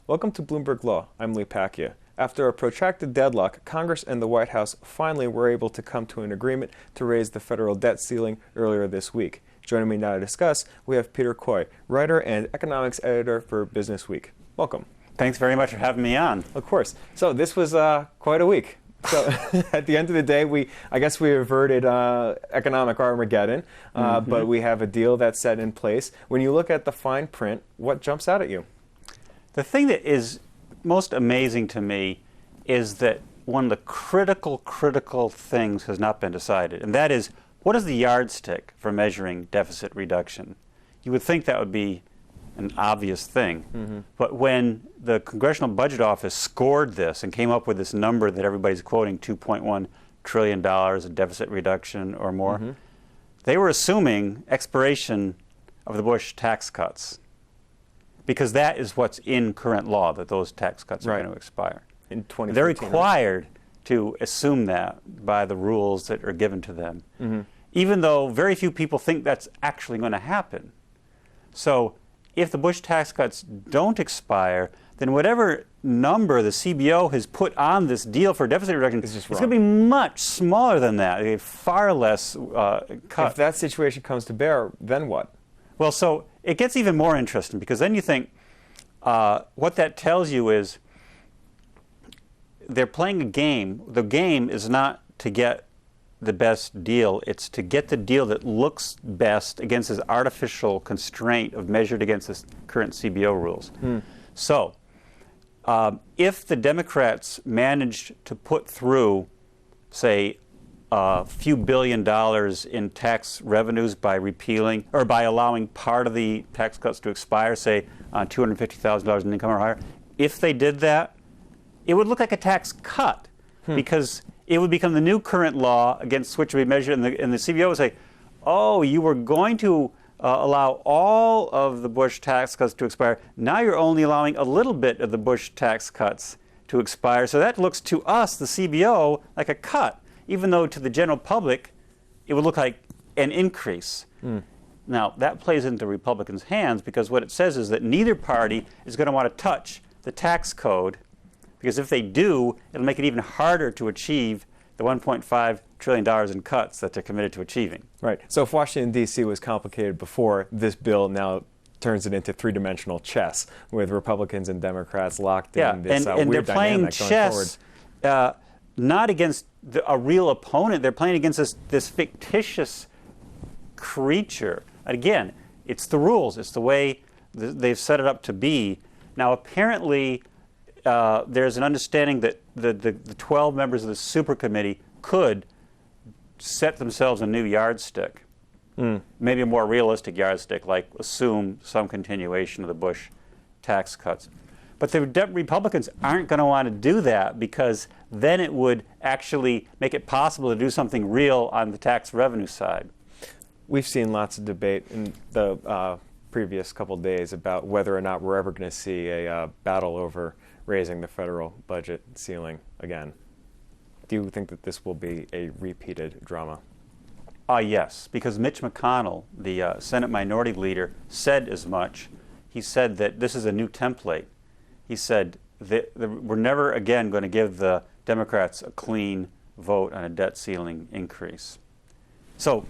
Welcome to Bloomberg Law. I'm Pacchia. After a protracted deadlock, Congress and the White House finally were able to come to an agreement to raise the federal debt ceiling earlier this week. Joining me now to discuss, we have Peter Coy, writer and economics editor for Businessweek. Welcome. Thanks very much for having me on. Of course. So this was quite a week. So at the end of the day, I guess we averted economic Armageddon, but we have a deal that's set in place. When you look at the fine print, what jumps out at you? The thing that is most amazing to me is that one of the critical things has not been decided, and that is, what is the yardstick for measuring deficit reduction? You would think that would be an obvious thing, but when the Congressional Budget Office scored this and came up with this number that everybody's quoting, $2.1 trillion of deficit reduction or more, they were assuming expiration of the Bush tax cuts, because that is what's in current law, that those tax cuts are going to expire. In 2015, they're required to assume that by the rules that are given to them, even though very few people think that's actually going to happen. So if the Bush tax cuts don't expire, then whatever number the CBO has put on this deal for deficit reduction is going to be much smaller than that, far less cut. If that situation comes to bear, then what? Well, so it gets even more interesting, because then you think what that tells you is they're playing a game. The game is not to get the best deal. It's to get the deal that looks best against this artificial constraint of measured against the current CBO rules. So if the Democrats managed to put through, say, a few $1 billion in tax revenues by repealing or by allowing part of the tax cuts to expire, say on $250,000 in income or higher, if they did that, it would look like a tax cut, because it would become the new current law against which would be measured, and the CBO would say, oh, you were going to allow all of the Bush tax cuts to expire. Now you're only allowing a little bit of the Bush tax cuts to expire. So that looks to us, the CBO, like a cut, even though to the general public it would look like an increase. Now, that plays into Republicans' hands, because what it says is that neither party is going to want to touch the tax code, because if they do, it'll make it even harder to achieve the $1.5 trillion in cuts that they're committed to achieving. Right. So if Washington, D.C. was complicated before, this bill now turns it into three-dimensional chess, with Republicans and Democrats locked in this and weird they're playing dynamic going chess, forward. Not against a real opponent. They're playing against this fictitious creature. Again, it's the rules. It's the way they've set it up to be. Now, apparently, there's an understanding that the 12 members of the super committee could set themselves a new yardstick, maybe a more realistic yardstick, like assume some continuation of the Bush tax cuts. But the Republicans aren't going to want to do that, because then it would actually make it possible to do something real on the tax revenue side. We've seen lots of debate in the previous couple days about whether or not we're ever going to see a battle over raising the federal budget ceiling again. Do you think that this will be a repeated drama? Yes, because Mitch McConnell, the Senate Minority Leader, said as much. He said that this is a new template. He said that we're never again going to give the Democrats a clean vote on a debt ceiling increase. So,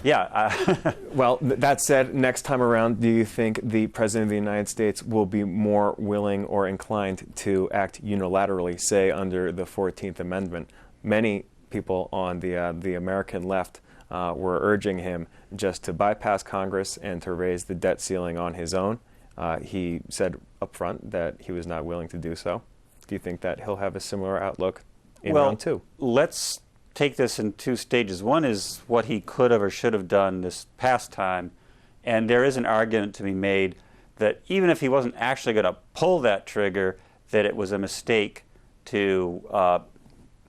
yeah. Well, that said, next time around, do you think the President of the United States will be more willing or inclined to act unilaterally, say under the 14th Amendment? Many people on the American left were urging him just to bypass Congress and to raise the debt ceiling on his own. He said up front that he was not willing to do so. Do you think that he'll have a similar outlook in round two? Let's take this in two stages. One is what he could have or should have done this past time, and there is an argument to be made that even if he wasn't actually going to pull that trigger, that it was a mistake to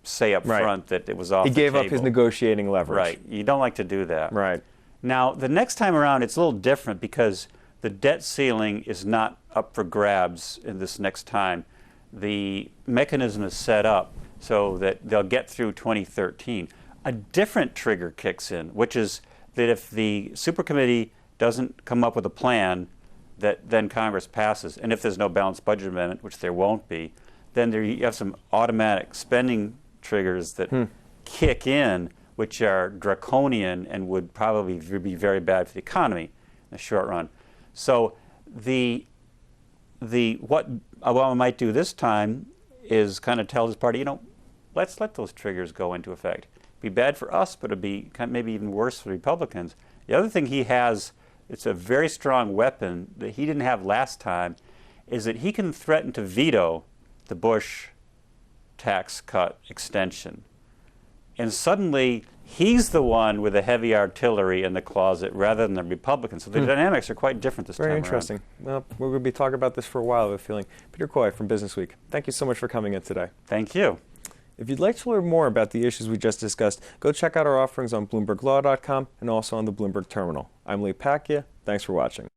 say up front that it was off the table. He gave up his negotiating leverage. Right. You don't like to do that. Right. Now, the next time around, it's a little different, because the debt ceiling is not up for grabs in this next time. The mechanism is set up so that they'll get through 2013. A different trigger kicks in, which is that if the supercommittee doesn't come up with a plan that then Congress passes. And if there's no balanced budget amendment, which there won't be, then you have some automatic spending triggers that kick in, which are draconian and would probably be very bad for the economy in the short run. So what Obama might do this time is kind of tell his party, let's let those triggers go into effect. It'd be bad for us, but it'd be maybe even worse for Republicans. The other thing he has, it's a very strong weapon that he didn't have last time, is that he can threaten to veto the Bush tax cut extension. And suddenly, he's the one with the heavy artillery in the closet rather than the Republicans. So the dynamics are quite different this time Very around. interesting. Well, we're going to be talking about this for a while, I have a feeling. Peter Coy from Businessweek, thank you so much for coming in today. Thank you. If you'd like to learn more about the issues we just discussed, go check out our offerings on BloombergLaw.com and also on the Bloomberg Terminal. I'm Pacchia. Thanks for watching.